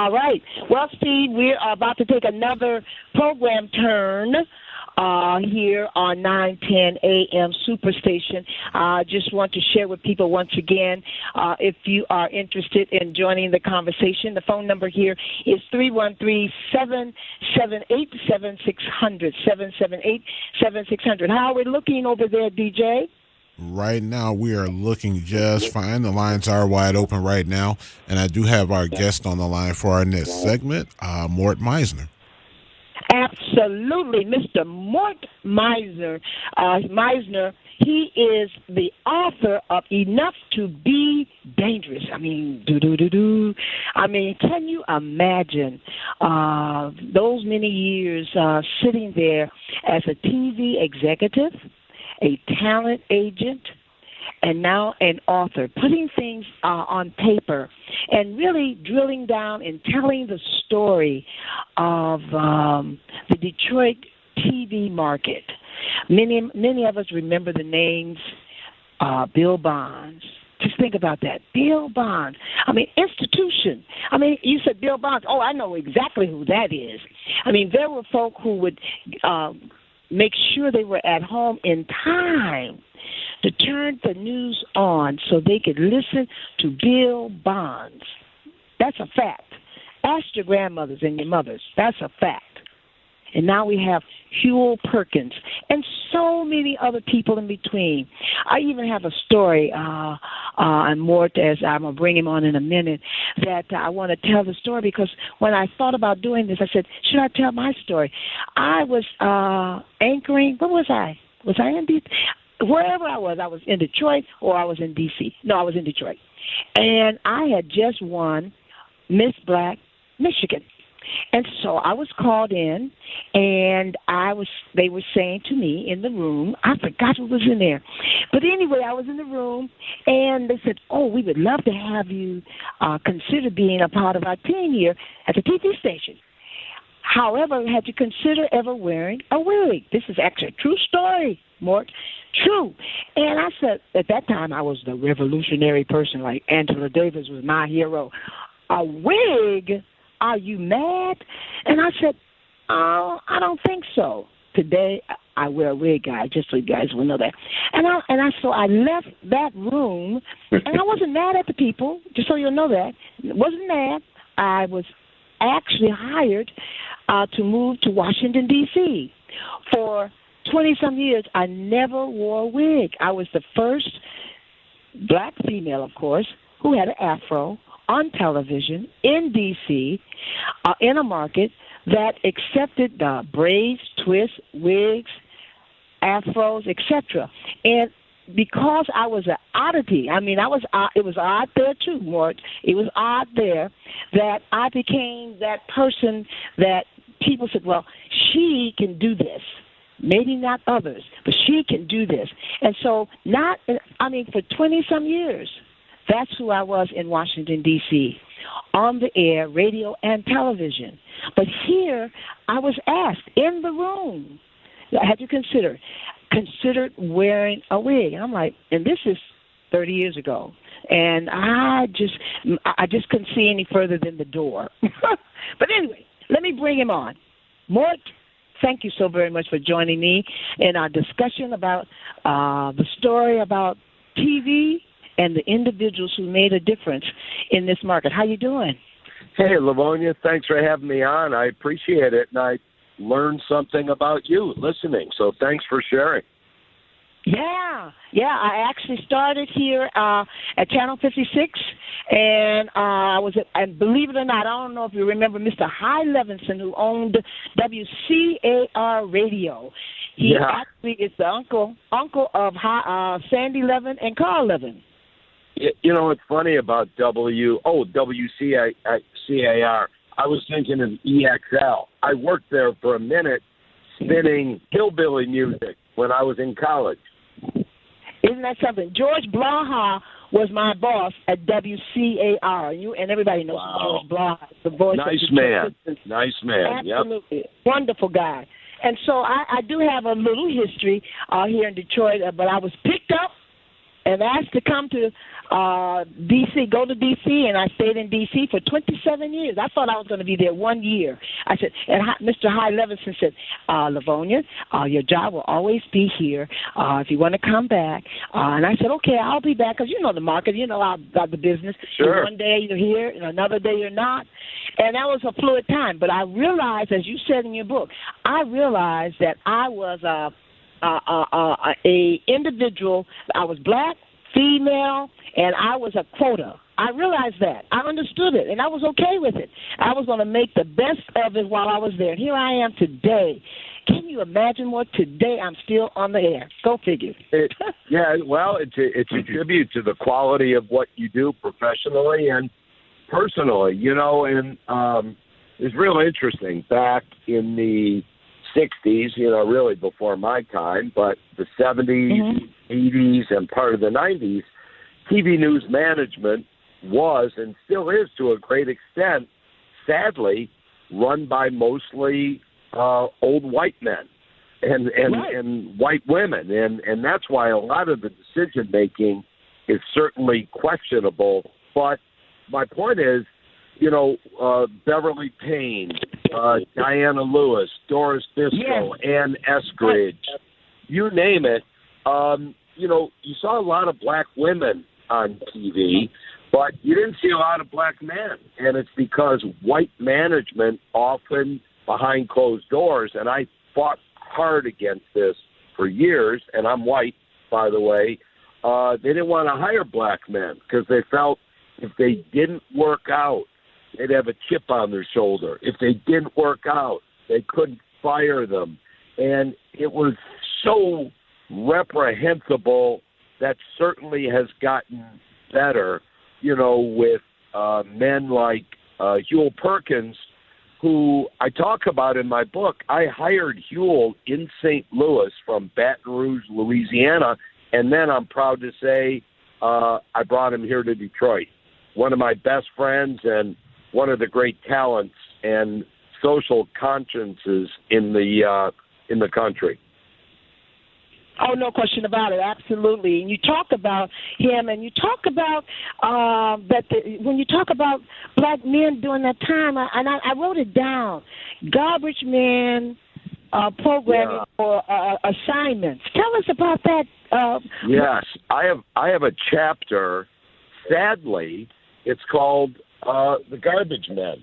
All right. Well, Steve, we are about to take another program turn here on 910 AM Superstation. Just want to share with people once again, if you are interested in joining the conversation, the phone number here is 313-778-7600, 778-7600. How are we looking over there, DJ? Right now, we are looking just fine. The lines are wide open right now, and I do have our guest on the line for our next segment, Mort Meisner. Absolutely, Mr. Mort Meisner. Meisner, he is the author of Enough to Be Dangerous. I mean, I mean, can you imagine those many years sitting there as a TV executive, a talent agent, and now an author, putting things on paper and really drilling down and telling the story of the Detroit TV market. Many of us remember the names Bill Bonds. Just think about that. Bill Bonds. I mean, institution. I mean, you said Bill Bonds. Oh, I know exactly who that is. I mean, there were folk who would make sure they were at home in time to turn the news on so they could listen to Bill Bonds. That's a fact. Ask your grandmothers and your mothers. That's a fact. And now we have Huel Perkins and so many other people in between. I even have a story, and Mort, as I'm going to bring him on in a minute, that I want to tell the story because when I thought about doing this, I said, should I tell my story? I was anchoring. Where was I? Was I in D.C.? Wherever I was in Detroit or I was in D.C. No, I was in Detroit. And I had just won Miss Black Michigan. And so I was called in, and they were saying to me in the room, I forgot who was in there. But anyway, I was in the room, and they said, oh, we would love to have you consider being a part of our team here at the TV station. However, had you consider ever wearing a wig? This is actually a true story, Mort. True. And I said, at that time, I was the revolutionary person, like Angela Davis was my hero. A wig? Are you mad? And I said, oh, I don't think so. Today, I wear a wig, guys, just so you guys will know that. So I left that room, and I wasn't mad at the people, just so you'll know that. Wasn't mad. I was actually hired to move to Washington, D.C. For 20-some years, I never wore a wig. I was the first black female, of course, who had an afro on television in D.C. In a market that accepted the braids, twists, wigs, afros, etc. And because I was an oddity, I mean, it was odd there too, Mort. It was odd there that I became that person that people said, well, she can do this. Maybe not others, but she can do this. And so for 20-some years, that's who I was in Washington, D.C., on the air, radio, and television. But here, I was asked in the room, I had to considered wearing a wig. And I'm like, and this is 30 years ago. And I just couldn't see any further than the door. But anyway, let me bring him on. Mort, thank you so very much for joining me in our discussion about the story about TV and the individuals who made a difference in this market. How you doing? Hey, Lavonia, thanks for having me on. I appreciate it, and I learned something about you listening, so thanks for sharing. Yeah, I actually started here at Channel 56, and and believe it or not, I don't know if you remember Mr. Hy Levinson, who owned WCAR Radio. He actually is the uncle of Sandy Levin and Carl Levin. You know, it's funny about WCAR. I was thinking of EXL. I worked there for a minute spinning hillbilly music when I was in college. Isn't that something? George Blaha was my boss at WCAR. And everybody knows George Blaha, the voice of the Nice man. Absolutely. Yep. Wonderful guy. And so I do have a little history here in Detroit, but I was picked up and asked to come to D.C., go to D.C., and I stayed in D.C. for 27 years. I thought I was going to be there 1 year. I said, and Mr. Hyde Levinson said, Lavonia, your job will always be here if you want to come back. And I said, okay, I'll be back, because you know the market, you know I've got the business. Sure. And one day you're here, and another day you're not. And that was a fluid time. But I realized, as you said in your book, I realized that I was a individual. I was black, female, and I was a quota. I realized that. I understood it, and I was okay with it. I was going to make the best of it while I was there. And here I am today. Can you imagine what today I'm still on the air? Go figure. Yeah, well, it's a tribute to the quality of what you do professionally and personally, you know, and it's real interesting. Back in the 60s, you know, really before my time, but the 70s, 80s, and part of the 90s, TV news management was and still is to a great extent, sadly, run by mostly old white men and white women. And that's why a lot of the decision-making is certainly questionable. But my point is, you know, Beverly Payne, Diana Lewis, Doris Biscoe, Ann Eskridge, you name it. You know, you saw a lot of black women on TV, but you didn't see a lot of black men. And it's because white management often behind closed doors, and I fought hard against this for years, and I'm white, by the way. They didn't want to hire black men because they felt if they didn't work out, they'd have a chip on their shoulder. If they didn't work out, they couldn't fire them. And it was so reprehensible. That certainly has gotten better, you know, with men like Huel Perkins, who I talk about in my book. I hired Huel in St. Louis from Baton Rouge, Louisiana, and then I'm proud to say I brought him here to Detroit. One of my best friends and one of the great talents and social consciences in the country. Oh, no question about it. Absolutely. And you talk about him, and you talk about when you talk about black men during that time, I wrote it down. Garbage men programming or assignments. Tell us about that. Yes, I have a chapter. Sadly, it's called The Garbage Men.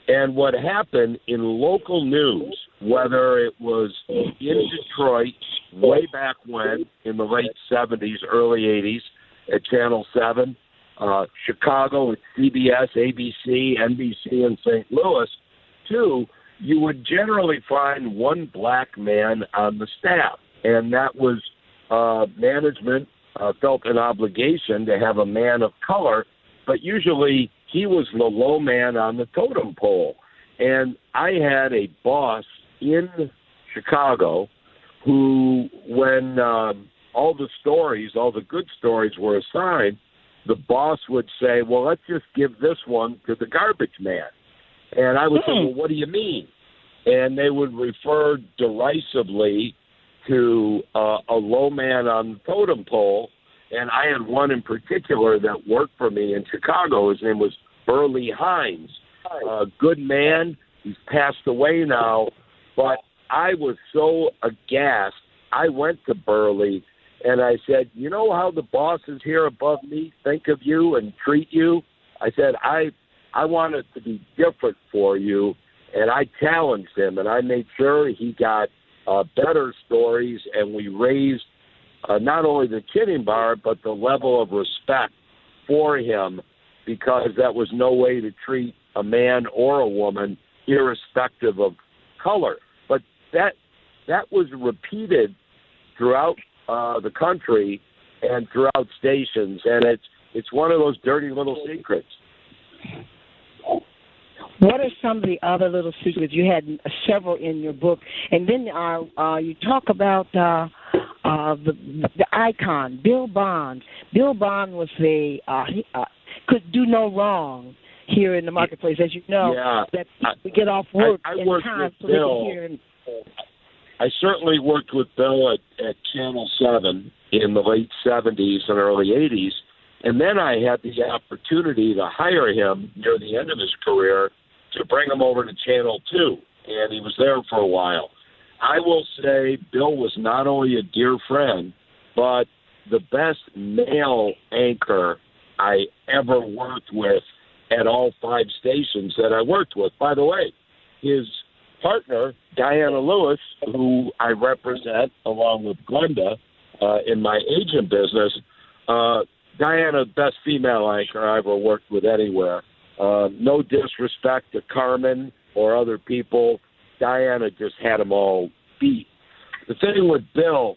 And what happened in local news, whether it was in Detroit way back when, in the late 70s, early 80s, at Channel 7, Chicago at CBS, ABC, NBC, and St. Louis, too, you would generally find one black man on the staff. And that was management felt an obligation to have a man of color, but usually he was the low man on the totem pole. And I had a boss in Chicago who, when all the good stories were assigned, the boss would say, well, let's just give this one to the garbage man. And I would say, well, what do you mean? And they would refer derisively to a low man on the totem pole. And I had one in particular that worked for me in Chicago. His name was Burley Hines. A good man. He's passed away now. But I was so aghast. I went to Burley and I said, you know how the bosses here above me think of you and treat you? I said, I want it to be different for you. And I challenged him, and I made sure he got better stories, and we raised not only the chinning bar, but the level of respect for him, because that was no way to treat a man or a woman, irrespective of color. But that was repeated throughout the country and throughout stations, and it's one of those dirty little secrets. What are some of the other little secrets? You had several in your book, and then you talk about the icon, Bill Bond. Bill Bond was could do no wrong here in the marketplace, as you know. Yeah. That we get off work I in worked time with so Bill. we can hear. I certainly worked with Bill at Channel 7, in the late 70s and early 80s. And then I had the opportunity to hire him near the end of his career to bring him over to Channel 2, and he was there for a while. I will say Bill was not only a dear friend, but the best male anchor I ever worked with at all 5 stations that I worked with. By the way, his partner, Diana Lewis, who I represent along with Glenda in my agent business, Diana, best female anchor I ever worked with anywhere. No disrespect to Carmen or other people. Diana just had them all beat. The thing with Bill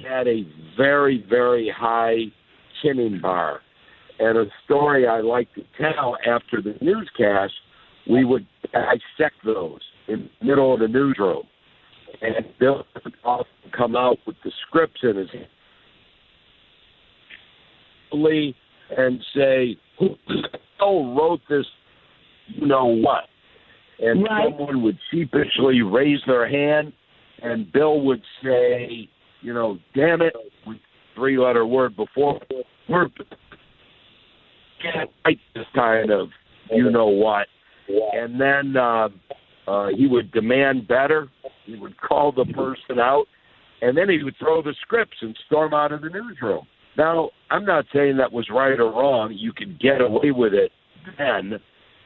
had a very, very high chinning bar. And a story I like to tell after the newscast, we would dissect those in the middle of the newsroom. And Bill would often come out with the scripts in his hand and say, who wrote this, you know what? And someone would sheepishly raise their hand, and Bill would say, you know, damn it, with 3-letter word before, we're can't write this kind of you know what. And then he would demand better. He would call the person out, and then he would throw the scripts and storm out of the newsroom. Now, I'm not saying that was right or wrong. You could get away with it then.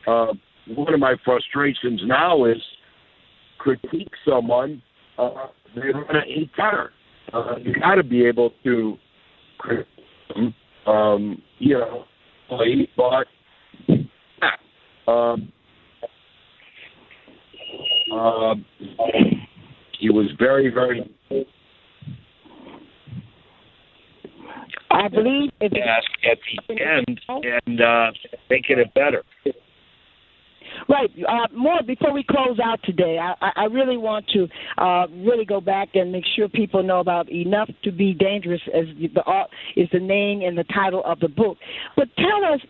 One of my frustrations now is critique someone. They run an 8-10. You got to be able to critique them, you know, but he was very, very. I believe at the end and making it better. Right. More before we close out today, I really want to really go back and make sure people know about Enough to Be Dangerous as is the name and the title of the book. But tell us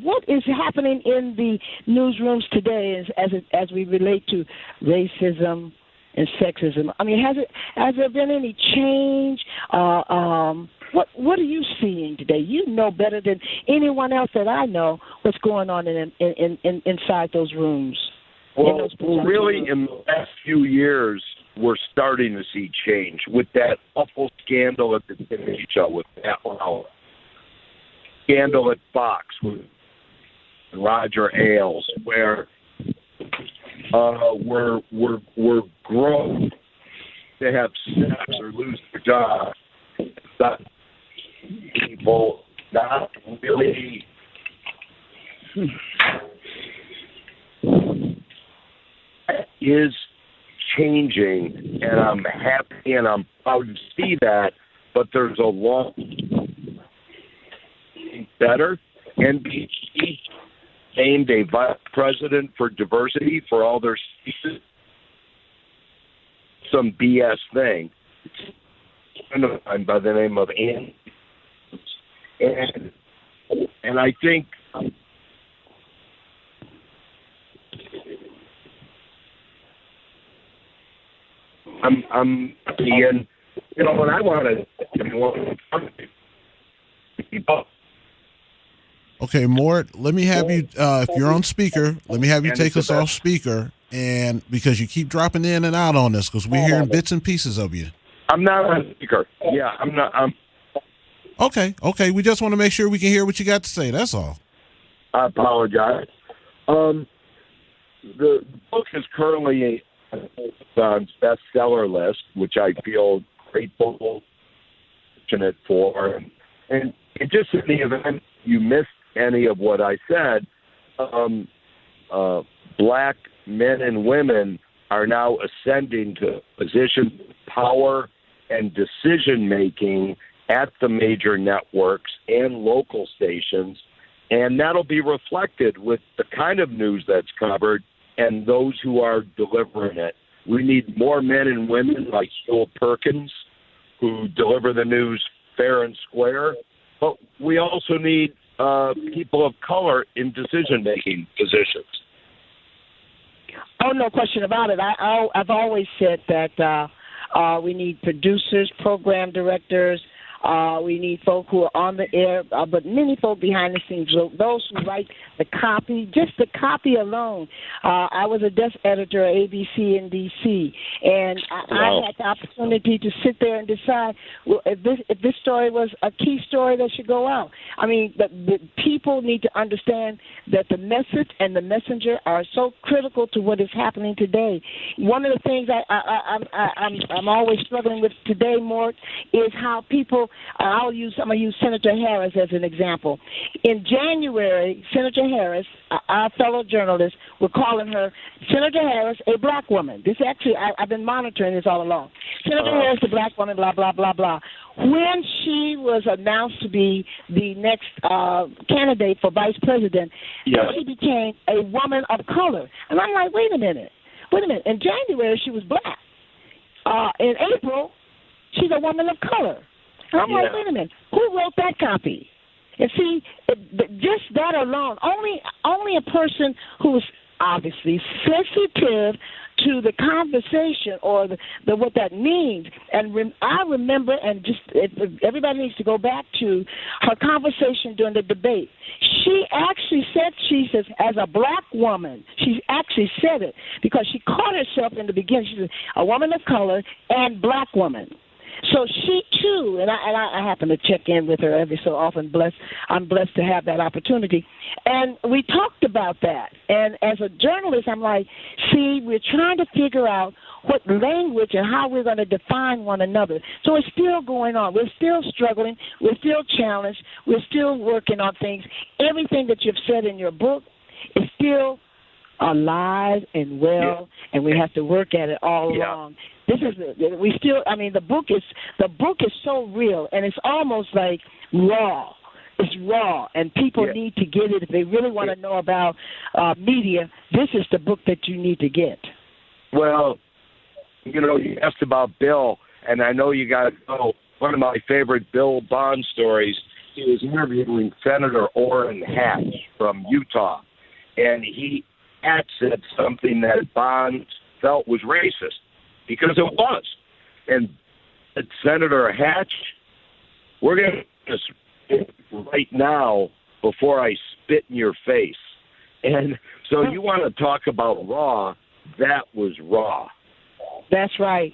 what is happening in the newsrooms today as we relate to racism and sexism. I mean, has there been any change? What are you seeing today? You know better than anyone else that I know what's going on in inside those rooms. Well, really, in the last few years, we're starting to see change with that awful scandal at the TV show with Matt Lauer, scandal at Fox with Roger Ailes, where we're grown to have sex or lose their job. That people not really is changing, and I'm happy and I'm proud to see that. But there's a long better. NBC named a vice president for diversity for all their stations. Some BS thing. By the name of Ann. And I think I'm being, you know, when I want to. Okay, Mort, let me have you, if you're on speaker, let me have you take us off speaker, and because you keep dropping in and out on us, because we're hearing bits and pieces of you. I'm not on speaker. Yeah, I'm not. Okay. We just want to make sure we can hear what you got to say. That's all. I apologize. The book is currently on bestseller list, which I feel grateful, fortunate for. And just in the event you missed any of what I said, black men and women are now ascending to positions of power and decision-making at the major networks and local stations, and that'll be reflected with the kind of news that's covered and those who are delivering it. We need more men and women like Joel Perkins who deliver the news fair and square, but we also need people of color in decision-making positions. Oh, no question about it. I've always said that We need producers, program directors. We need folk who are on the air, but many folk behind the scenes. So those who write the copy, just the copy alone. I was a desk editor at ABC in D.C., and I had the opportunity to sit there and decide if this story was a key story that should go out. I mean, the people need to understand that the message and the messenger are so critical to what is happening today. One of the things I'm always struggling with today, Mort, is how people. I'm going to use Senator Harris as an example. In January, Senator Harris, our fellow journalists, were calling her Senator Harris, a black woman. This actually, I've been monitoring this all along. Senator Harris, a black woman, blah, blah, blah, blah. When she was announced to be the next candidate for vice president, she became a woman of color. And I'm like, wait a minute. In January, she was black. In April, she's a woman of color. And I'm like, wait a minute, who wrote that copy? And see, just that alone, only a person who's obviously sensitive to the conversation or the what that means. And I remember, and just everybody needs to go back to her conversation during the debate. She actually said, she says, as a black woman, she actually said it because she caught herself in the beginning. She said, a woman of color and black woman. So she too, and I happen to check in with her every so often. I'm blessed to have that opportunity, and we talked about that. And as a journalist, I'm like, see, we're trying to figure out what language and how we're going to define one another. So it's still going on. We're still struggling. We're still challenged. We're still working on things. Everything that you've said in your book is still alive and well, and we have to work at it all along. This is the book is so real, and it's almost like raw. It's raw, and people need to get it if they really want to know about media. This is the book that you need to get. Well, you asked about Bill, and I know you got to know one of my favorite Bill Bond stories. He was interviewing Senator Orrin Hatch from Utah, and Hatch said something that Bond felt was racist. Because it was. And Senator Hatch, we're going to spit right now before I spit in your face. And so you want to talk about raw, that was raw. That's right.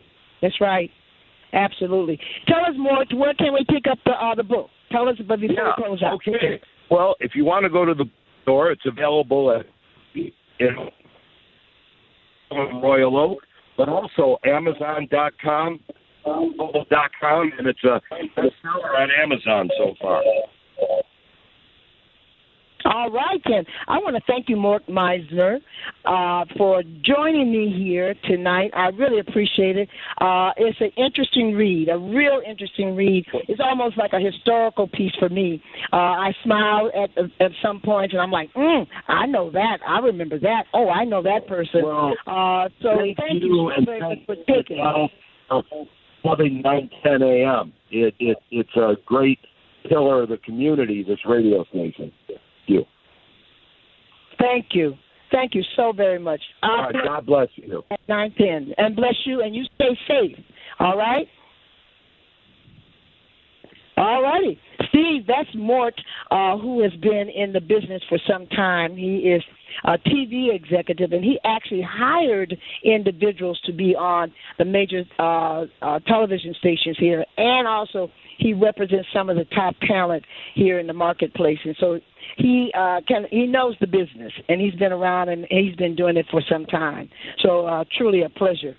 Absolutely. Tell us more. Where can we pick up the book? Tell us before we close out. Okay. Well, if you want to go to the store, it's available at Royal Oak. But also Amazon.com, and it's a seller on Amazon so far. All right, then. I want to thank you, Mort Meisner, for joining me here tonight. I really appreciate it. It's an interesting read, a real interesting read. It's almost like a historical piece for me. I smile at some points, and I'm like, I know that. I remember that. Oh, I know that person. Well, so thank you so very much for taking it. Loving 9:10 a.m. It's a great pillar of the community, this radio station. Thank you. Thank you so very much. All right, God bless you. At 9:10. And bless you, and you stay safe. All right? All righty. Steve, that's Mort, who has been in the business for some time. He is a TV executive, and he actually hired individuals to be on the major television stations here, and also he represents some of the top talent here in the marketplace. And so he knows the business, and he's been around, and he's been doing it for some time. So truly a pleasure.